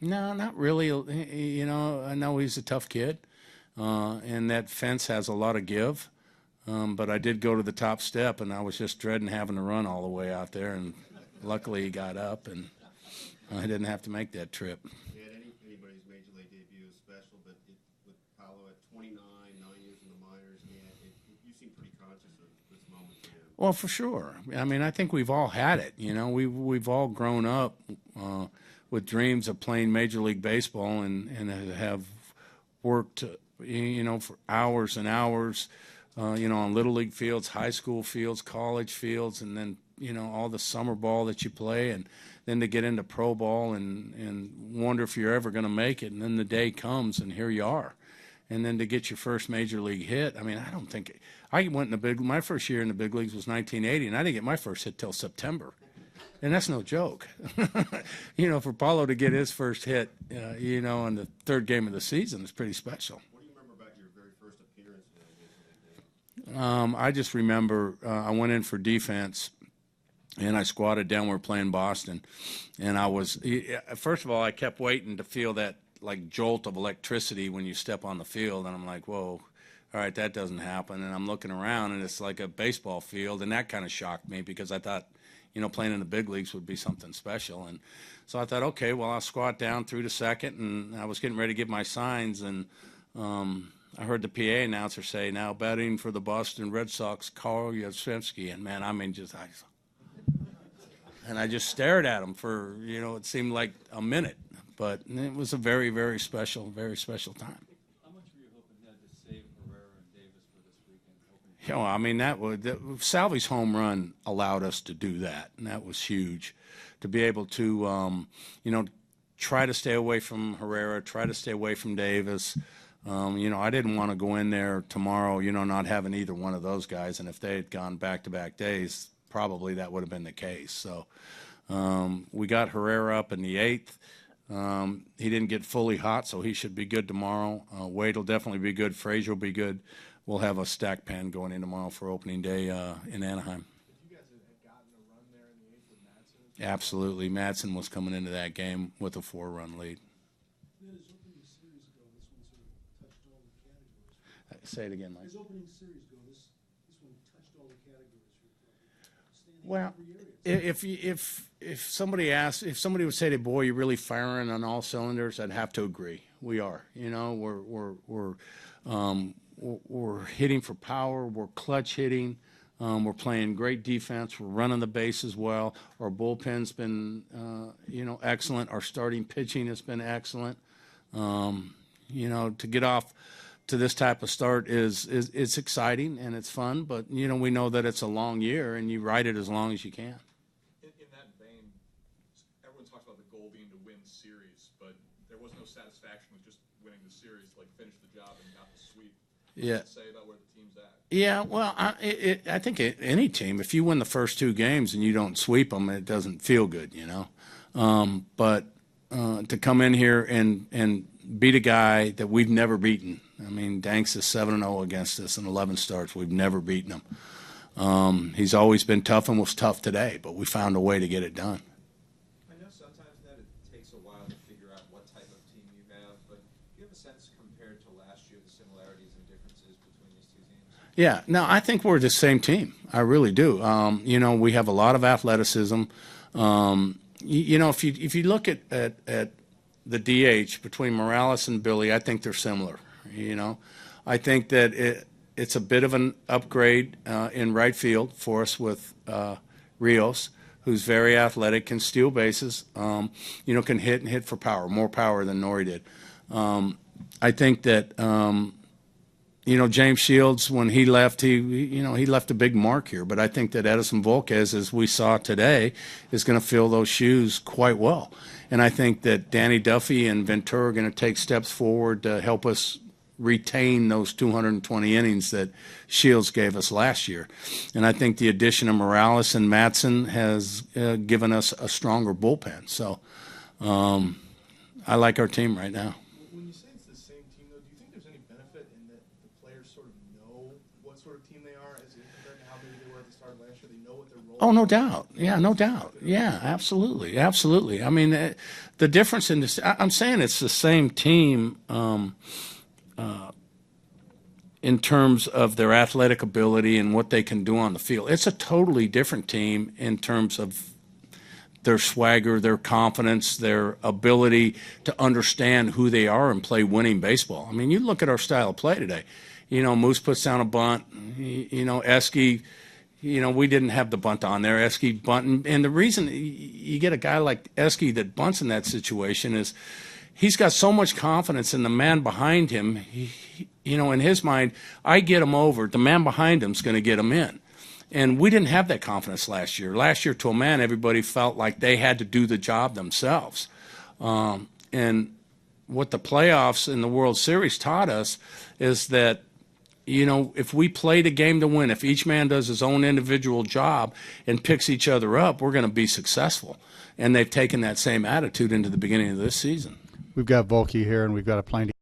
No, not really. You know, I know he's a tough kid, and that fence has a lot of give. But I did go to the top step, and I was just dreading having to run all the way out there. And luckily, he got up, and I didn't have to make that trip. Yeah, anybody's major league debut is special, but with Paulo at 29, 9 years in the minors, you seem pretty conscious of this moment for him. Well, for sure. I mean, I think we've all had it. You know, we've all grown up with dreams of playing Major League Baseball and have worked, you know, for hours and hours, you know, on Little League fields, high school fields, college fields, and then, you know, all the summer ball that you play, and then to get into pro ball and wonder if you're ever going to make it. And then the day comes, and here you are. And then to get your first major league hit, I mean, I don't think I went in my first year in the big leagues was 1980, and I didn't get my first hit till September. And that's no joke. You know, for Paulo to get his first hit, you know, in the third game of the season is pretty special. What do you remember about your very first appearance in the Major League? I just remember I went in for defense, and I squatted down. We were playing Boston. And first of all, I kept waiting to feel that, like, jolt of electricity when you step on the field. And I'm like, whoa, all right, that doesn't happen. And I'm looking around, and it's like a baseball field. And that kind of shocked me because I thought, you know, playing in the big leagues would be something special. And so I thought, okay, well, I'll squat down through to second. And I was getting ready to give my signs. And I heard the PA announcer say, now batting for the Boston Red Sox, Carl Yastrzemski. And, man, I mean, and I just stared at him for, you know, it seemed like a minute. But it was a very, very special time. How much were you hoping Ned to save Herrera and Davis for this weekend? You know, I mean, Salvi's home run allowed us to do that, and that was huge. To be able to, you know, try to stay away from Herrera, try to stay away from Davis. You know, I didn't want to go in there tomorrow, you know, not having either one of those guys. And if they had gone back-to-back days, probably that would have been the case. So we got Herrera up in the eighth. He didn't get fully hot, so he should be good tomorrow. Wade will definitely be good. Frazier will be good. We'll have a stack pan going in tomorrow for opening day in Anaheim. You guys had gotten a run there in the eighth with Madsen? Absolutely. Madsen was coming into that game with a 4-run lead. His opening series ago, this one sort of touched all the categories. Say it again, Mike. His opening series ago, this one touched all the categories for your club. Well, if somebody asked, if somebody would say to, boy, you're really firing on all cylinders, I'd have to agree. We are. You know, we're hitting for power. We're clutch hitting. We're playing great defense. We're running the bases well. Our bullpen's been, you know, excellent. Our starting pitching has been excellent. You know, to get off to this type of start it's exciting and it's fun, but, you know, we know that it's a long year, and you ride it as long as you can. In that vein, everyone talks about the goal being to win series, but there was no satisfaction with just winning the series, like finish the job and got the sweep. Yeah. What does it say about where the team's at? Yeah, well, I think any team, if you win the first two games and you don't sweep them, it doesn't feel good, you know. But to come in here and beat a guy that we've never beaten. I mean, Danks is 7-0 against us in 11 starts. We've never beaten him. He's always been tough and was tough today, but we found a way to get it done. I know sometimes that it takes a while to figure out what type of team you have, but do you have a sense compared to last year, the similarities and differences between these two teams? Yeah, no, I think we're the same team. I really do. You know, we have a lot of athleticism. You know, if you look at the DH between Morales and Billy, I think they're similar. You know, I think that it's a bit of an upgrade in right field for us with Rios, who's very athletic, can steal bases, you know, can hit and hit for power, more power than Nori did. I think that, you know, James Shields, when he left, he left a big mark here. But I think that Edison Volquez, as we saw today, is going to fill those shoes quite well. And I think that Danny Duffy and Ventura are going to take steps forward to help us retain those 220 innings that Shields gave us last year. And I think the addition of Morales and Madsen has given us a stronger bullpen. So I like our team right now. When you say it's the same team, though, do you think there's any benefit in that the players sort of know what sort of team they are as compared to how maybe they were at the start of last year? They know what their role Oh, no doubt. Yeah, no doubt. Yeah, absolutely. Absolutely. I mean, the difference in this, I'm saying it's the same team in terms of their athletic ability and what they can do on the field. It's a totally different team in terms of their swagger, their confidence, their ability to understand who they are and play winning baseball. I mean, you look at our style of play today. You know, Moose puts down a bunt. You know, Esky, you know, we didn't have the bunt on there. Esky bunting. And the reason you get a guy like Esky that bunts in that situation is he's got so much confidence in the man behind him. You know, in his mind, I get him over. The man behind him's going to get him in. And we didn't have that confidence last year. Last year, to a man, everybody felt like they had to do the job themselves. And what the playoffs and the World Series taught us is that, you know, if we play the game to win, if each man does his own individual job and picks each other up, we're going to be successful. And they've taken that same attitude into the beginning of this season. We've got Volke here, and we've got a plane to